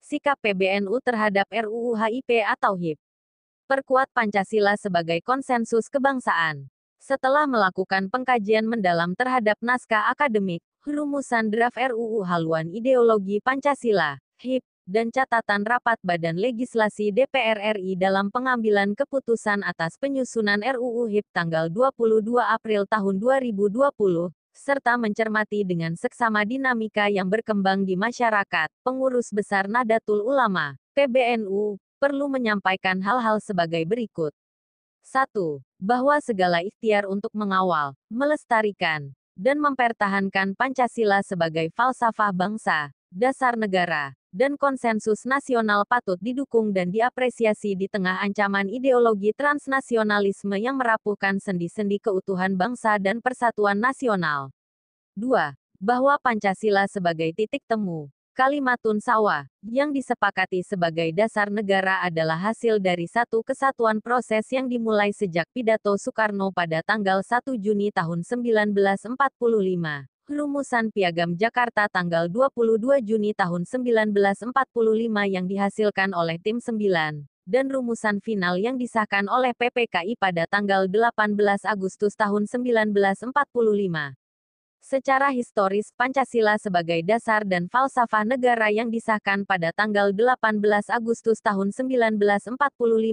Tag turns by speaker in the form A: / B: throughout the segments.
A: Sikap PBNU terhadap RUU HIP atau HIP. Perkuat Pancasila sebagai konsensus kebangsaan. Setelah melakukan pengkajian mendalam terhadap naskah akademik, rumusan draft RUU haluan ideologi Pancasila, HIP, dan catatan rapat Badan Legislasi DPR RI dalam pengambilan keputusan atas penyusunan RUU HIP tanggal 22 April tahun 2020, serta mencermati dengan seksama dinamika yang berkembang di masyarakat, Pengurus Besar Nahdlatul Ulama, PBNU, perlu menyampaikan hal-hal sebagai berikut. 1. Bahwa segala ikhtiar untuk mengawal, melestarikan, dan mempertahankan Pancasila sebagai falsafah bangsa, dasar negara, dan konsensus nasional patut didukung dan diapresiasi di tengah ancaman ideologi transnasionalisme yang merapuhkan sendi-sendi keutuhan bangsa dan persatuan nasional. 2. Bahwa Pancasila sebagai titik temu, kalimatun sawah, yang disepakati sebagai dasar negara adalah hasil dari satu kesatuan proses yang dimulai sejak pidato Soekarno pada tanggal 1 Juni tahun 1945, rumusan Piagam Jakarta tanggal 22 Juni tahun 1945 yang dihasilkan oleh Tim 9, dan rumusan final yang disahkan oleh PPKI pada tanggal 18 Agustus tahun 1945. Secara historis, Pancasila sebagai dasar dan falsafah negara yang disahkan pada tanggal 18 Agustus tahun 1945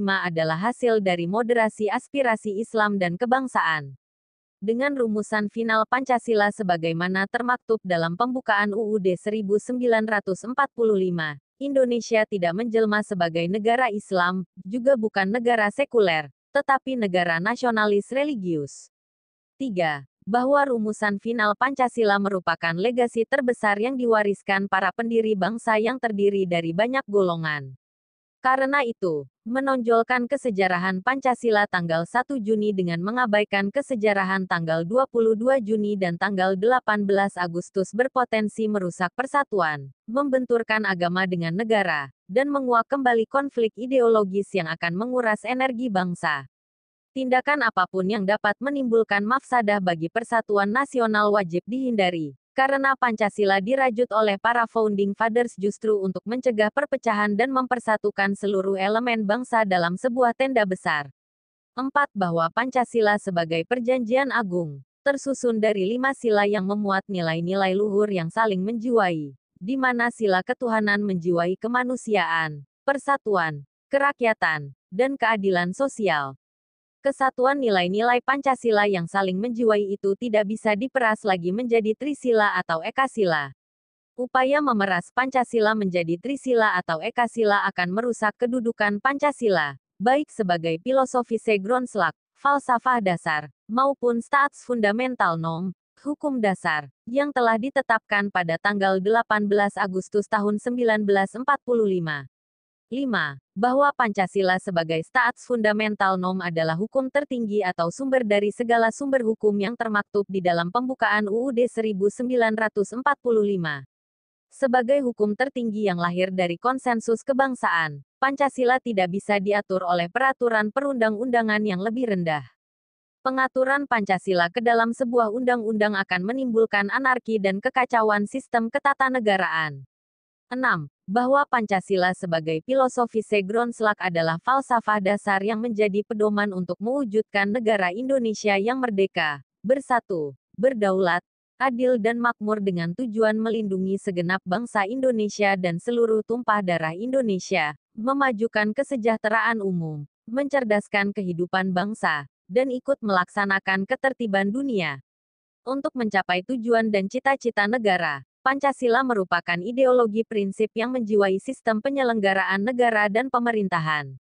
A: adalah hasil dari moderasi aspirasi Islam dan kebangsaan. Dengan rumusan final Pancasila sebagaimana termaktub dalam pembukaan UUD 1945, Indonesia tidak menjelma sebagai negara Islam, juga bukan negara sekuler, tetapi negara nasionalis religius. 3. Bahwa rumusan final Pancasila merupakan legasi terbesar yang diwariskan para pendiri bangsa yang terdiri dari banyak golongan. Karena itu, menonjolkan kesejarahan Pancasila tanggal 1 Juni dengan mengabaikan kesejarahan tanggal 22 Juni dan tanggal 18 Agustus berpotensi merusak persatuan, membenturkan agama dengan negara, dan menguak kembali konflik ideologis yang akan menguras energi bangsa. Tindakan apapun yang dapat menimbulkan mafsadah bagi persatuan nasional wajib dihindari, karena Pancasila dirajut oleh para founding fathers justru untuk mencegah perpecahan dan mempersatukan seluruh elemen bangsa dalam sebuah tenda besar. 4. Bahwa Pancasila sebagai perjanjian agung, tersusun dari 5 sila yang memuat nilai-nilai luhur yang saling menjiwai, di mana sila ketuhanan menjiwai kemanusiaan, persatuan, kerakyatan, dan keadilan sosial. Kesatuan nilai-nilai Pancasila yang saling menjiwai itu tidak bisa diperas lagi menjadi Trisila atau Ekasila. Upaya memeras Pancasila menjadi Trisila atau Ekasila akan merusak kedudukan Pancasila, baik sebagai filosofise Grundslag, falsafah dasar, maupun staatsfundamental norm, hukum dasar, yang telah ditetapkan pada tanggal 18 Agustus tahun 1945. 5. Bahwa Pancasila sebagai staatsfundamental norm adalah hukum tertinggi atau sumber dari segala sumber hukum yang termaktub di dalam pembukaan UUD 1945. Sebagai hukum tertinggi yang lahir dari konsensus kebangsaan, Pancasila tidak bisa diatur oleh peraturan perundang-undangan yang lebih rendah. Pengaturan Pancasila ke dalam sebuah undang-undang akan menimbulkan anarki dan kekacauan sistem ketatanegaraan. 6. Bahwa Pancasila sebagai filosofise Grundslag adalah falsafah dasar yang menjadi pedoman untuk mewujudkan negara Indonesia yang merdeka, bersatu, berdaulat, adil dan makmur dengan tujuan melindungi segenap bangsa Indonesia dan seluruh tumpah darah Indonesia, memajukan kesejahteraan umum, mencerdaskan kehidupan bangsa, dan ikut melaksanakan ketertiban dunia. Untuk mencapai tujuan dan cita-cita negara, Pancasila merupakan ideologi prinsip yang menjiwai sistem penyelenggaraan negara dan pemerintahan.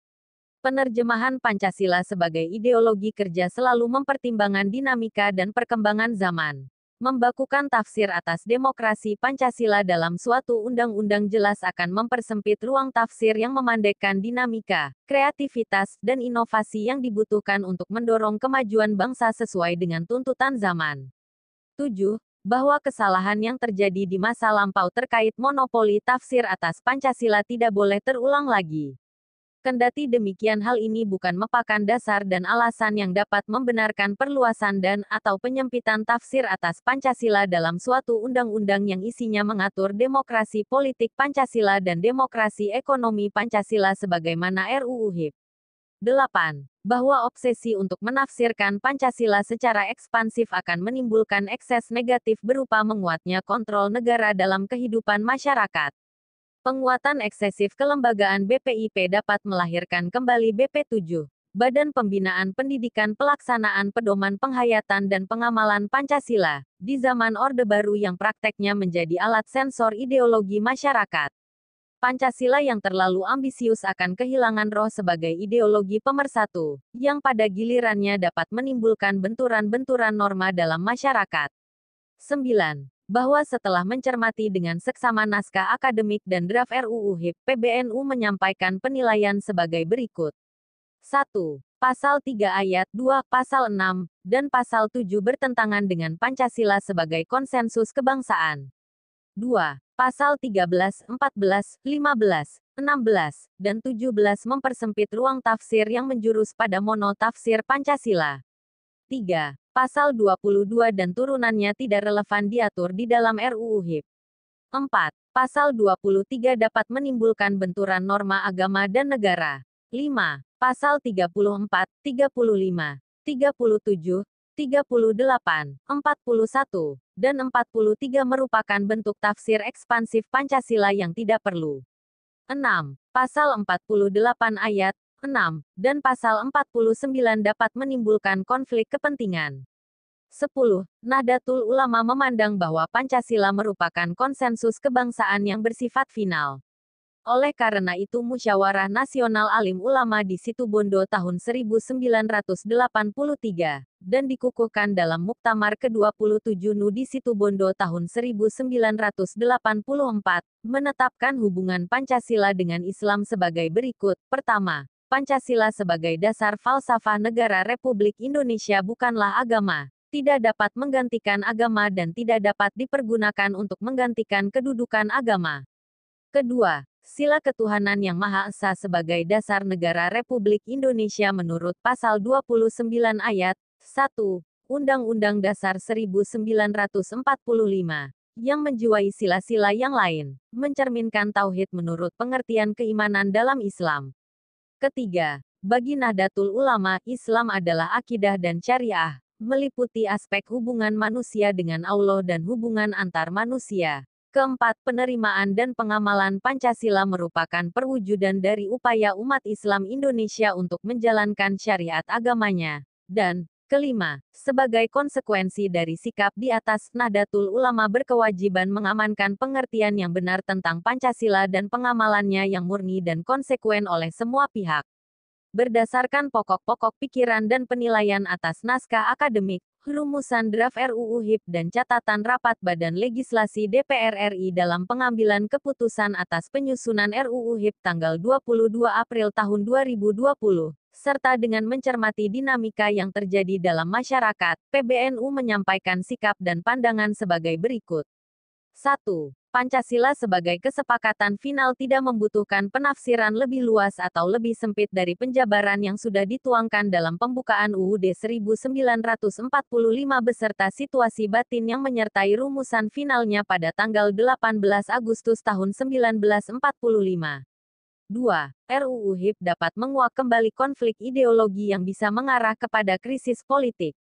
A: Penerjemahan Pancasila sebagai ideologi kerja selalu mempertimbangkan dinamika dan perkembangan zaman. Membakukan tafsir atas demokrasi Pancasila dalam suatu undang-undang jelas akan mempersempit ruang tafsir yang memandekkan dinamika, kreativitas, dan inovasi yang dibutuhkan untuk mendorong kemajuan bangsa sesuai dengan tuntutan zaman. 7. Bahwa kesalahan yang terjadi di masa lampau terkait monopoli tafsir atas Pancasila tidak boleh terulang lagi. Kendati demikian hal ini bukan merupakan dasar dan alasan yang dapat membenarkan perluasan dan atau penyempitan tafsir atas Pancasila dalam suatu undang-undang yang isinya mengatur demokrasi politik Pancasila dan demokrasi ekonomi Pancasila sebagaimana RUU HIP. 8. Bahwa obsesi untuk menafsirkan Pancasila secara ekspansif akan menimbulkan ekses negatif berupa menguatnya kontrol negara dalam kehidupan masyarakat. Penguatan eksesif kelembagaan BPIP dapat melahirkan kembali BP7, Badan Pembinaan Pendidikan Pelaksanaan Pedoman Penghayatan dan Pengamalan Pancasila, di zaman Orde Baru yang prakteknya menjadi alat sensor ideologi masyarakat. Pancasila yang terlalu ambisius akan kehilangan roh sebagai ideologi pemersatu, yang pada gilirannya dapat menimbulkan benturan-benturan norma dalam masyarakat. 9. Bahwa setelah mencermati dengan seksama naskah akademik dan draft RUU HIP, PBNU menyampaikan penilaian sebagai berikut. 1. Pasal 3 ayat 2, Pasal 6, dan Pasal 7 bertentangan dengan Pancasila sebagai konsensus kebangsaan. 2. Pasal 13, 14, 15, 16, dan 17 mempersempit ruang tafsir yang menjurus pada monotafsir Pancasila. 3. Pasal 22 dan turunannya tidak relevan diatur di dalam RUU HIP. 4. Pasal 23 dapat menimbulkan benturan norma agama dan negara. 5. Pasal 34, 35, 37, 38, 41, dan 43 merupakan bentuk tafsir ekspansif Pancasila yang tidak perlu. 6. Pasal 48 ayat 6, dan Pasal 49 dapat menimbulkan konflik kepentingan. 10. Nahdlatul Ulama memandang bahwa Pancasila merupakan konsensus kebangsaan yang bersifat final. Oleh karena itu Musyawarah Nasional Alim Ulama di Situbondo tahun 1983, dan dikukuhkan dalam Muktamar ke-27 NU di Situbondo tahun 1984, menetapkan hubungan Pancasila dengan Islam sebagai berikut. Pertama, Pancasila sebagai dasar falsafah negara Republik Indonesia bukanlah agama, tidak dapat menggantikan agama dan tidak dapat dipergunakan untuk menggantikan kedudukan agama. Kedua, sila ketuhanan yang Maha Esa sebagai dasar negara Republik Indonesia menurut Pasal 29 ayat 1, Undang-Undang Dasar 1945, yang menjiwai sila-sila yang lain, mencerminkan tauhid menurut pengertian keimanan dalam Islam. Ketiga, bagi Nahdlatul Ulama, Islam adalah akidah dan syariah, meliputi aspek hubungan manusia dengan Allah dan hubungan antar manusia. Keempat, penerimaan dan pengamalan Pancasila merupakan perwujudan dari upaya umat Islam Indonesia untuk menjalankan syariat agamanya. Dan, kelima, sebagai konsekuensi dari sikap di atas, Nahdlatul Ulama berkewajiban mengamankan pengertian yang benar tentang Pancasila dan pengamalannya yang murni dan konsekuen oleh semua pihak. Berdasarkan pokok-pokok pikiran dan penilaian atas naskah akademik, rumusan draft RUU HIP dan catatan rapat Badan Legislasi DPR RI dalam pengambilan keputusan atas penyusunan RUU HIP tanggal 22 April tahun 2020, serta dengan mencermati dinamika yang terjadi dalam masyarakat, PBNU menyampaikan sikap dan pandangan sebagai berikut. 1. Pancasila sebagai kesepakatan final tidak membutuhkan penafsiran lebih luas atau lebih sempit dari penjabaran yang sudah dituangkan dalam pembukaan UUD 1945 beserta situasi batin yang menyertai rumusan finalnya pada tanggal 18 Agustus tahun 1945. 2. RUU HIP dapat menguak kembali konflik ideologi yang bisa mengarah kepada krisis politik.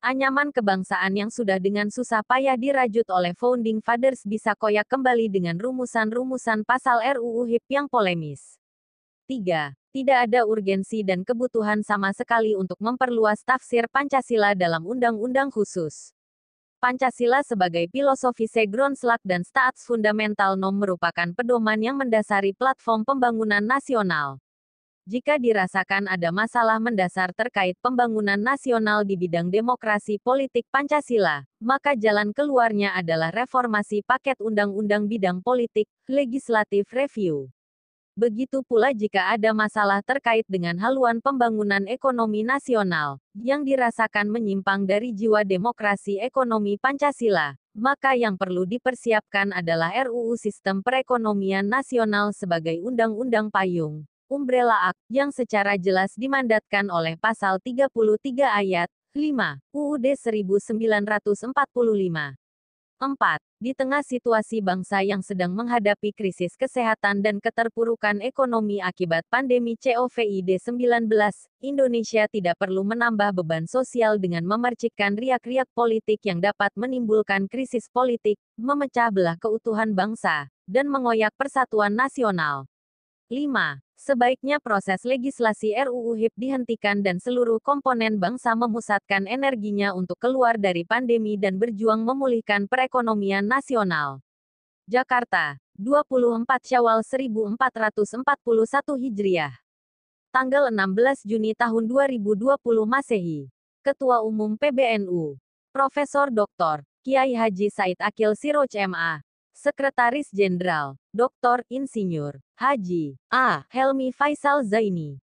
A: Anyaman kebangsaan yang sudah dengan susah payah dirajut oleh Founding Fathers bisa koyak kembali dengan rumusan-rumusan pasal RUU HIP yang polemis. 3. Tidak ada urgensi dan kebutuhan sama sekali untuk memperluas tafsir Pancasila dalam undang-undang khusus. Pancasila sebagai filosofi Grundslag dan Staatsfundamental NOM merupakan pedoman yang mendasari platform pembangunan nasional. Jika dirasakan ada masalah mendasar terkait pembangunan nasional di bidang demokrasi politik Pancasila, maka jalan keluarnya adalah reformasi paket undang-undang bidang politik, legislative review. Begitu pula jika ada masalah terkait dengan haluan pembangunan ekonomi nasional, yang dirasakan menyimpang dari jiwa demokrasi ekonomi Pancasila, maka yang perlu dipersiapkan adalah RUU Sistem Perekonomian Nasional sebagai undang-undang payung. Umbrella Act, yang secara jelas dimandatkan oleh Pasal 33 Ayat 5 UUD 1945. 4. Di tengah situasi bangsa yang sedang menghadapi krisis kesehatan dan keterpurukan ekonomi akibat pandemi COVID-19, Indonesia tidak perlu menambah beban sosial dengan memercikkan riak-riak politik yang dapat menimbulkan krisis politik, memecah belah keutuhan bangsa, dan mengoyak persatuan nasional. 5. Sebaiknya proses legislasi RUU HIP dihentikan dan seluruh komponen bangsa memusatkan energinya untuk keluar dari pandemi dan berjuang memulihkan perekonomian nasional. Jakarta, 24 Syawal 1441 Hijriah. Tanggal 16 Juni tahun 2020 Masehi. Ketua Umum PBNU, Profesor Dr. Kiai Haji Said Akil Siroj MA. Sekretaris Jenderal, Dr. Insinyur Haji A. Helmi Faisal Zaini.